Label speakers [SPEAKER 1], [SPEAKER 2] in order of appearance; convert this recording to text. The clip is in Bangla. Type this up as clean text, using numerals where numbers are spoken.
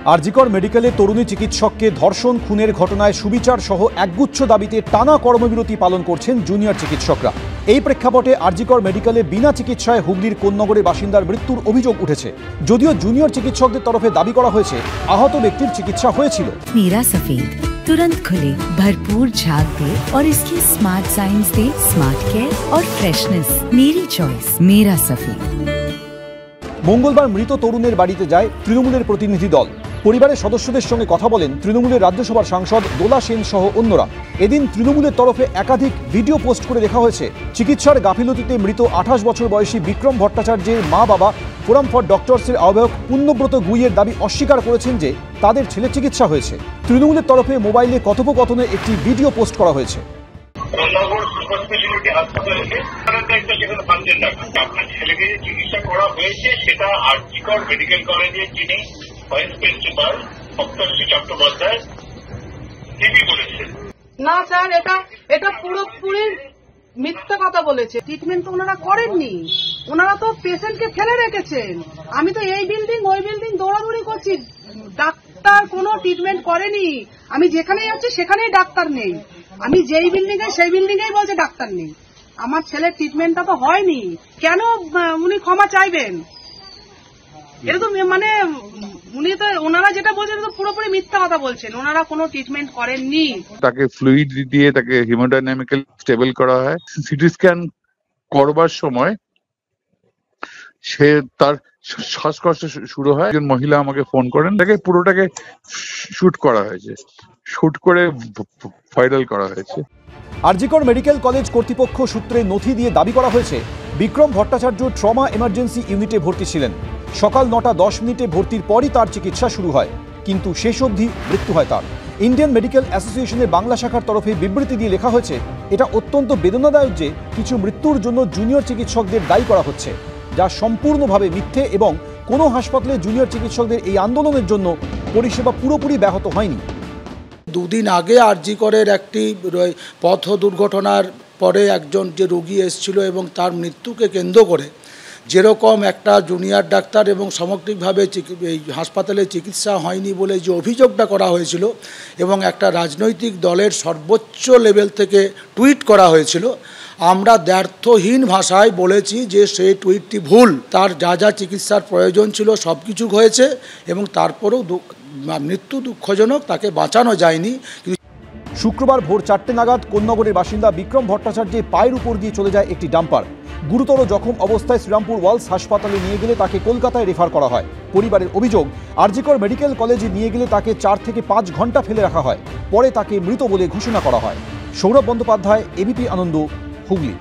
[SPEAKER 1] আরজিকর মেডিকেলে তরুণী চিকিৎসককে ধর্ষণ খুনের ঘটনায় সুবিচার সহ একগুচ্ছ দাবিতে টানা কর্মবিরতি পালন করছেন জুনিয়র চিকিৎসকরা। এই প্রেক্ষাপটে আরজিকর মেডিকেলে বিনা চিকিৎসায় হুগলির কোন্নগরে বাসিন্দার মৃত্যুর অভিযোগ উঠেছে। যদিও জুনিয়র চিকিৎসকদের তরফে দাবি করা হয়েছে আহত ব্যক্তির চিকিৎসা হয়েছিল।
[SPEAKER 2] मीरा सफेद तुरंत खुले, भरपूर झाग दे और इसकी स्मार्ट साइंस दे स्मार्ट केयर और फ्रेशनेस। मेरी चॉइस मीरा सफेद।
[SPEAKER 1] মঙ্গলবার মৃত তরুণের বাড়িতে যায় তৃণমূলের প্রতিনিধি দল। পরিবারের সদস্যদের সঙ্গে কথা বলেন তৃণমূলের রাজ্যসভার সাংসদ দোলা সেন সহ অন্যরা। এদিন তৃণমূলের তরফে একাধিক ভিডিও পোস্ট করে দেখা হয়েছে চিকিৎসার গাফিলতিতে মৃত 28 বছর বয়সী বিক্রম ভট্টাচার্যের মা বাবা ফোরাম ফর ডক্টরসের আহ্বায়ক পুণ্যব্রত গুইয়ের দাবি অস্বীকার করেছেন যে তাদের ছেলে চিকিৎসা হয়েছে। তৃণমূলের তরফে মোবাইলে কথোপকথনের একটি ভিডিও পোস্ট করা হয়েছে।
[SPEAKER 3] আপনার ছেলেকে চিকিৎসা করা হয়েছে, সেটা আরজিকর মেডিকেল কলেজের যিনি ভাইস প্রিন্সিপাল সপ্তর্ষি চট্টোপাধ্যায় তিনি বলেছেন।
[SPEAKER 4] না স্যার, এটা পুরোপুরি মিথ্যা কথা বলেছে। ট্রিটমেন্ট তো ওনারা করেননি, ওনারা তো পেশেন্টকে ফেলে রেখেছেন। আমি তো এই বিল্ডিং ওই বিল্ডিং দৌড়াদৌড়ি করছি, ডাক্তার কোনো ট্রিটমেন্ট করেনি। আমি যেখানেই যাচ্ছি সেখানেই ডাক্তার নেই। আমি যেই বিল্ডিং এ সেই বিল্ডিং এই বলছে ডাক্তার নেই। আমার ছেলের ট্রিটমেন্টটা তো হয়নি, কেন উনি ক্ষমা চাইবেন? এটা তো মানে উনি তো ওনারা যেটা বলছেন তো পুরোপুরি মিথ্যা কথা বলছেন। ওনারা কোনো ট্রিটমেন্ট করেননি।
[SPEAKER 5] তাকে ফ্লুইড দিয়ে তাকে হিমোডাইনামিক্যালি স্টেবল করা হয়। সিটি স্ক্যান করবার সময় সে তার শ্বাসকষ্ট শুরু হয়। একজন মহিলা আমাকে ফোন করেন, তাকে পুরোটাকে শুট করা হয়েছে, শুট করে ভাইরাল করা হয়েছে।
[SPEAKER 1] আরজিকর মেডিকেল কলেজ কর্তৃপক্ষ সূত্রে নথি দিয়ে দাবি করা হয়েছে বিক্রম ভট্টাচার্য ট্রমা এমার্জেন্সি ইউনিটে ভর্তি ছিলেন। সকাল 9টা 10 মিনিটে ভর্তির পরই তার চিকিৎসা শুরু হয়, কিন্তু শেষ অবধি মৃত্যু হয় তার। ইন্ডিয়ান মেডিকেল অ্যাসোসিয়েশনের বাংলা শাখার তরফে বিবৃতি দিয়ে লেখা হয়েছে, এটা অত্যন্ত বেদনাদায়ক যে কিছু মৃত্যুর জন্য জুনিয়র চিকিৎসকদের দায়ী করা হচ্ছে, যা সম্পূর্ণভাবে মিথ্যে এবং কোনো হাসপাতালে জুনিয়র চিকিৎসকদের এই আন্দোলনের জন্য পরিষেবা পুরোপুরি ব্যাহত হয়নি।
[SPEAKER 6] দুদিন আগে আরজিকরের একটি পথ দুর্ঘটনার পরে একজন যে রোগী এসেছিল এবং তার মৃত্যুকে কেন্দ্র করে যেরকম একটা জুনিয়র ডাক্তার এবং সামগ্রিকভাবে এই হাসপাতালে চিকিৎসা হয়নি বলে যে অভিযোগটা করা হয়েছিল এবং একটা রাজনৈতিক দলের সর্বোচ্চ লেভেল থেকে টুইট করা হয়েছিল, আমরা দ্ব্যর্থহীন ভাষায় বলেছি যে সেই টুইটটি ভুল। তার যা যা চিকিৎসার প্রয়োজন ছিল সব কিছু হয়েছে এবং তারপরেও মৃত্যু দুঃখজনক, তাকে বাঁচানো যায়নি।
[SPEAKER 1] শুক্রবার ভোর 4টে নাগাদ কোন্নগরের বাসিন্দা বিক্রম ভট্টাচার্যের পায়ের উপর দিয়ে চলে যায় একটি ডাম্পার। গুরুতর জখম অবস্থায় শ্রীরামপুর ওয়ালস হাসপাতালে নিয়ে গেলে তাকে কলকাতায় রেফার করা হয়। পরিবারের অভিযোগ, আরজিকর মেডিকেল কলেজে নিয়ে গেলে তাকে 4 থেকে 5 ঘন্টা ফেলে রাখা হয়, পরে তাকে মৃত বলে ঘোষণা করা হয়। সৌরভ বন্দ্যোপাধ্যায়, এবিপি আনন্দ, হুগলি।